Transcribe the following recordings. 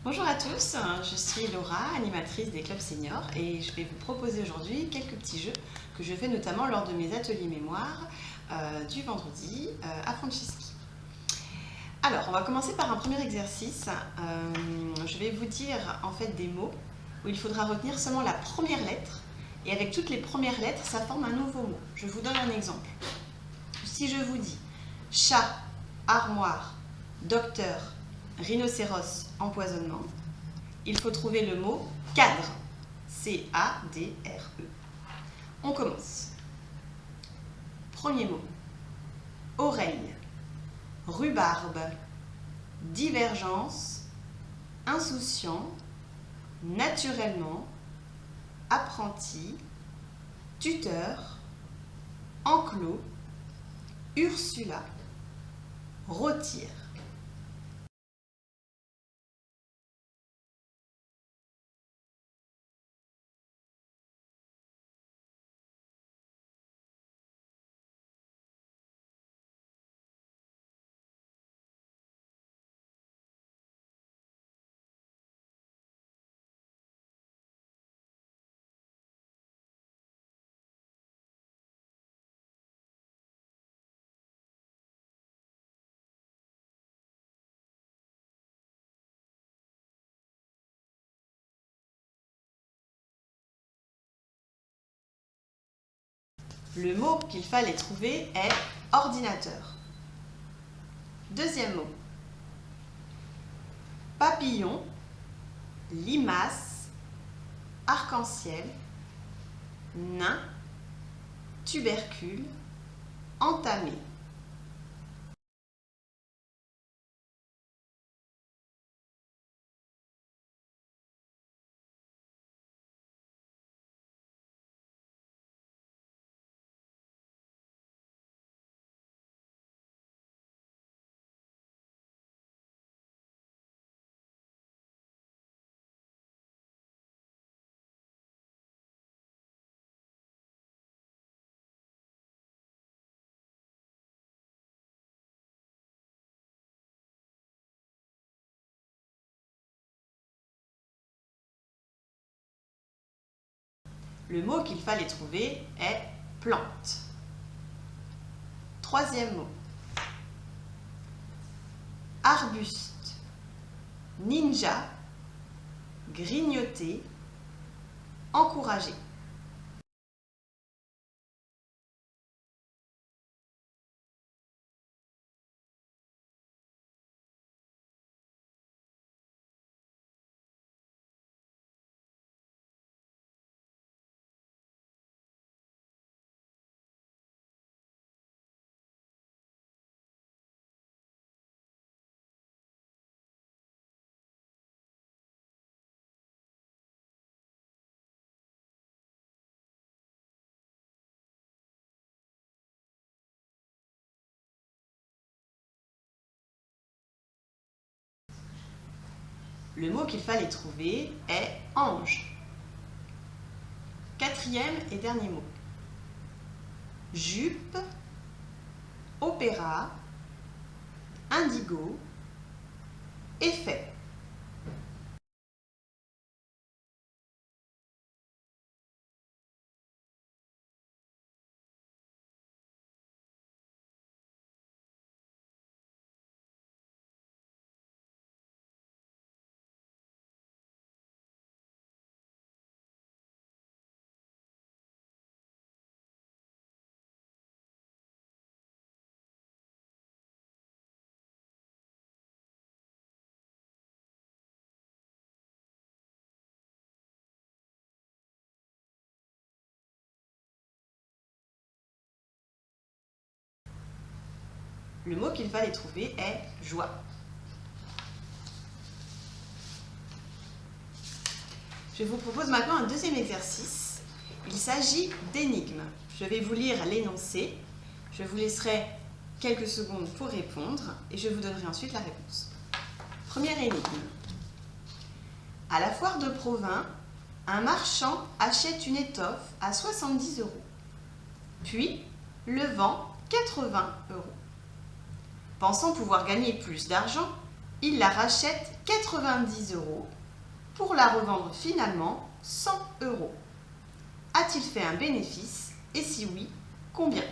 Bonjour à tous, je suis Laura, animatrice des clubs seniors et je vais vous proposer aujourd'hui quelques petits jeux que je fais notamment lors de mes ateliers mémoire du vendredi à Franceschi. Alors, on va commencer par un premier exercice. Je vais vous dire en fait des mots où il faudra retenir seulement la première lettre et avec toutes les premières lettres, ça forme un nouveau mot. Je vous donne un exemple. Si je vous dis chat, armoire, docteur, rhinocéros, empoisonnement, il faut trouver le mot cadre. C-A-D-R-E. On commence. Premier mot. Oreille, rhubarbe, divergence, insouciant, naturellement, apprenti, tuteur, enclos, Ursula, rôtir. Le mot qu'il fallait trouver est ordinateur. Deuxième mot. Papillon, limace, arc-en-ciel, nain, tubercule, entamé. Le mot qu'il fallait trouver est plante. Troisième mot. Arbuste, ninja, grignoter, encourager. Le mot qu'il fallait trouver est ange. Quatrième et dernier mot. Jupe, opéra, indigo, effet. Le mot qu'il fallait trouver est joie. Je vous propose maintenant un deuxième exercice. Il s'agit d'énigmes. Je vais vous lire l'énoncé. Je vous laisserai quelques secondes pour répondre et je vous donnerai ensuite la réponse. Première énigme. À la foire de Provins, un marchand achète une étoffe à 70 €, puis le vend 80 €. Pensant pouvoir gagner plus d'argent, il la rachète 90 € pour la revendre finalement 100 €. A-t-il fait un bénéfice? Et si oui, combien?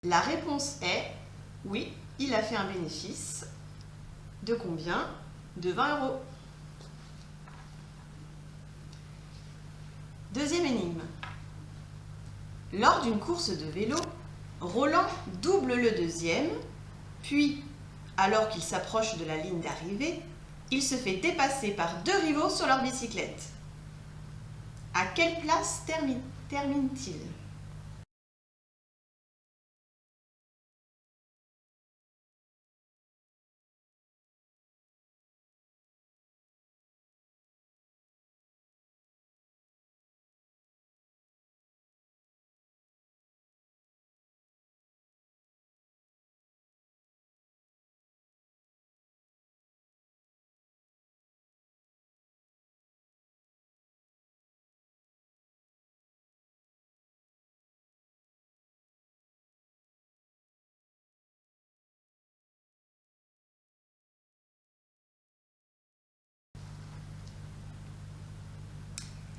La réponse est oui, il a fait un bénéfice. De combien? De 20 €. Deuxième énigme. Lors d'une course de vélo, Roland double le deuxième, puis, alors qu'il s'approche de la ligne d'arrivée, il se fait dépasser par deux rivaux sur leur bicyclette. À quelle place termine-t-il?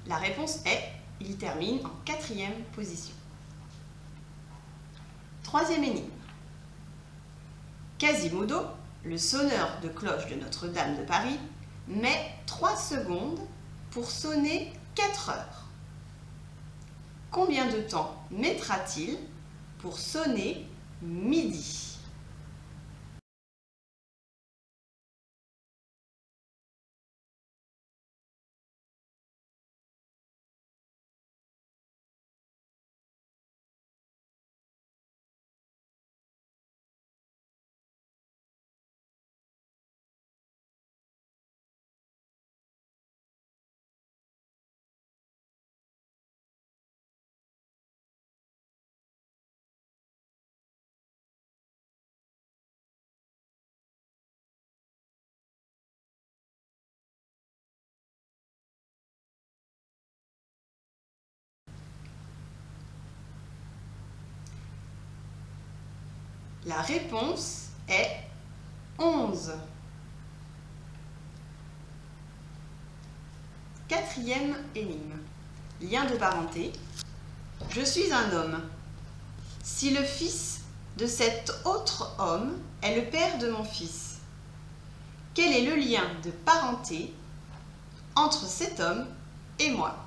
La réponse est il termine en 4e position. Troisième énigme. Quasimodo, le sonneur de cloche de Notre-Dame de Paris, met 3 secondes pour sonner 4 heures. Combien de temps mettra-t-il pour sonner midi? La réponse est 11. Quatrième énigme. Lien de parenté. Je suis un homme. Si le fils de cet autre homme est le père de mon fils, quel est le lien de parenté entre cet homme et moi?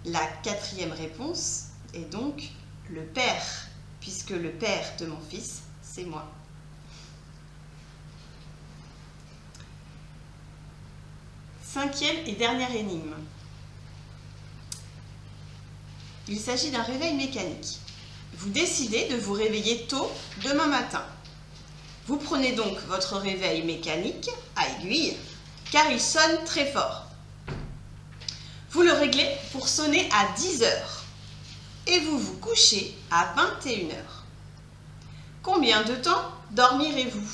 La quatrième réponse est donc le père, puisque le père de mon fils, c'est moi. Cinquième et dernière énigme. Il s'agit d'un réveil mécanique. Vous décidez de vous réveiller tôt demain matin. Vous prenez donc votre réveil mécanique à aiguille, car il sonne très fort. Vous le réglez pour sonner à 10 heures et vous vous couchez à 21 heures. Combien de temps dormirez-vous?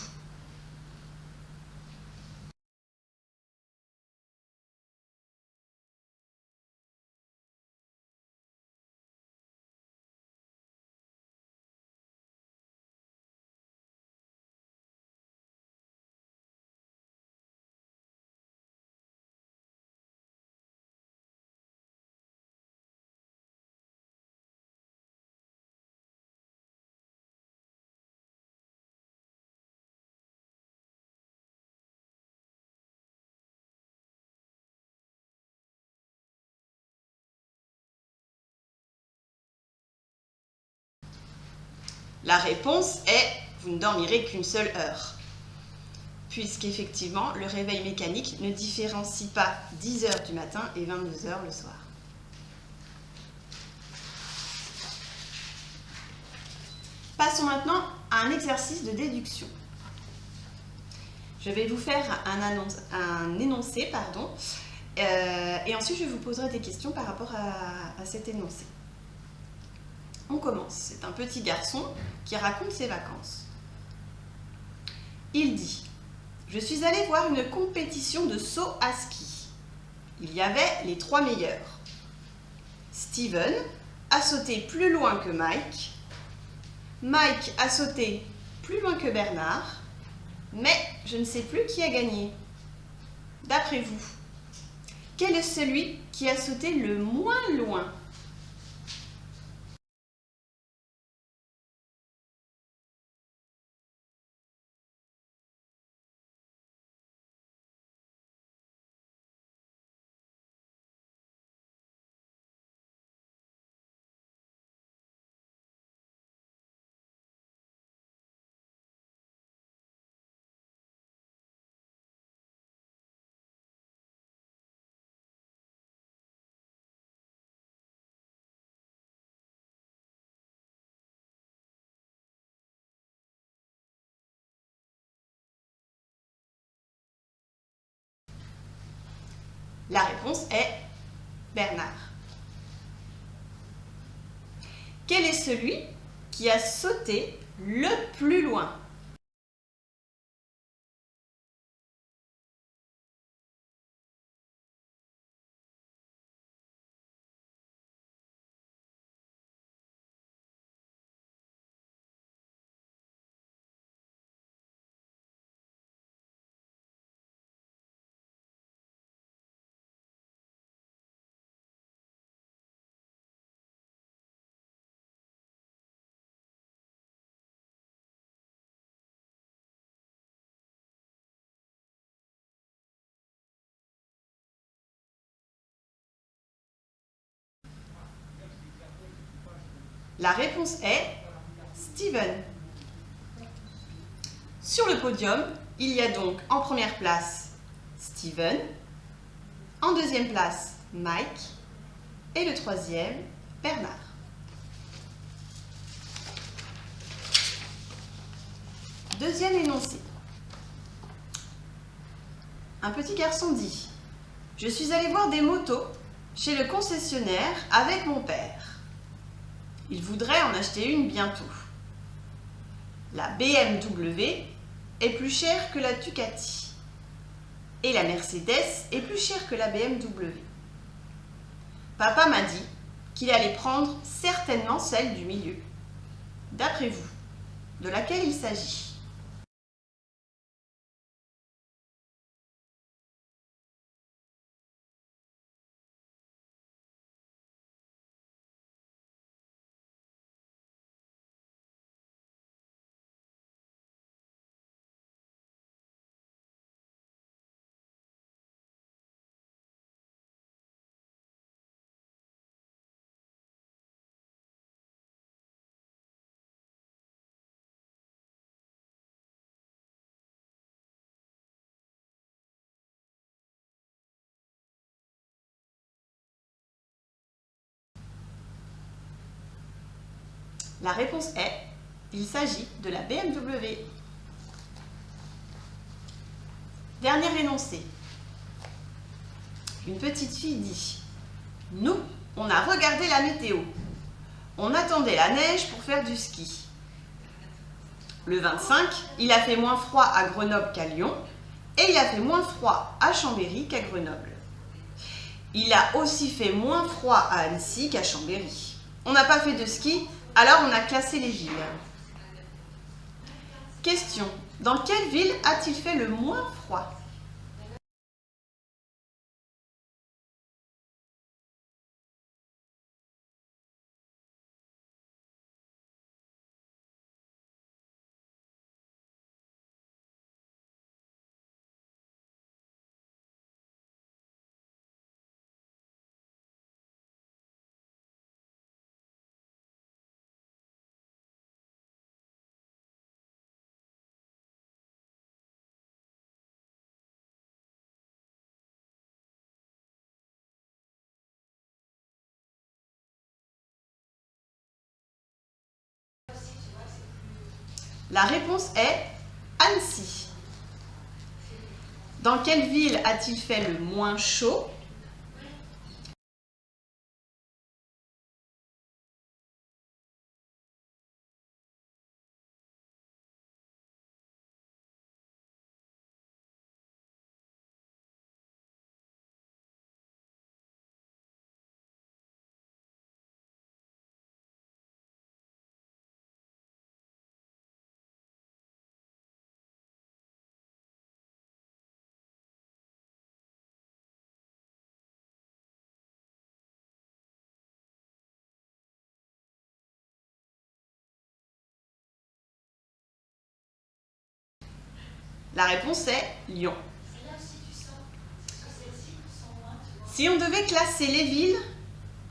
La réponse est « vous ne dormirez qu'une seule heure ». Puisqu'effectivement, le réveil mécanique ne différencie pas 10 heures du matin et 22 heures le soir. Passons maintenant à un exercice de déduction. Je vais vous faire un énoncé, et ensuite je vous poserai des questions par rapport à cet énoncé. On commence. C'est un petit garçon qui raconte ses vacances. Il dit « Je suis allé voir une compétition de saut à ski. Il y avait les 3 meilleurs. Steven a sauté plus loin que Mike. Mike a sauté plus loin que Bernard. Mais je ne sais plus qui a gagné. D'après vous, quel est celui qui a sauté le moins loin ? » La réponse est Bernard. Quel est celui qui a sauté le plus loin ? La réponse est Steven. Sur le podium, il y a donc en première place Steven, en deuxième place Mike et le troisième Bernard. Deuxième énoncé. Un petit garçon dit « Je suis allé voir des motos chez le concessionnaire avec mon père. Il voudrait en acheter une bientôt. La BMW est plus chère que la Ducati et la Mercedes est plus chère que la BMW. Papa m'a dit qu'il allait prendre certainement celle du milieu. D'après vous, de laquelle il s'agit ? La réponse est, il s'agit de la BMW. Dernier énoncé. Une petite fille dit « Nous, on a regardé la météo. On attendait la neige pour faire du ski. Le 25, il a fait moins froid à Grenoble qu'à Lyon et il a fait moins froid à Chambéry qu'à Grenoble. Il a aussi fait moins froid à Annecy qu'à Chambéry. On n'a pas fait de ski, alors on a classé les villes. » Question. Dans quelle ville a-t-il fait le moins froid ? La réponse est Annecy. Dans quelle ville a-t-il fait le moins chaud? La réponse est Lyon. Si on devait classer les villes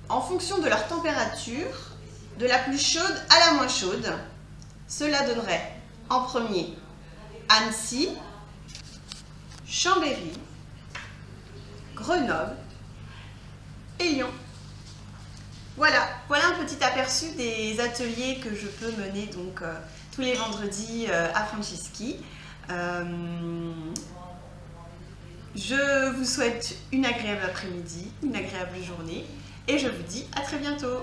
en fonction de leur température, de la plus chaude à la moins chaude, cela donnerait en premier Annecy, Chambéry, Grenoble et Lyon. Voilà un petit aperçu des ateliers que je peux mener donc tous les vendredis à Franceschi. Je vous souhaite une agréable après-midi, une agréable journée et je vous dis à très bientôt.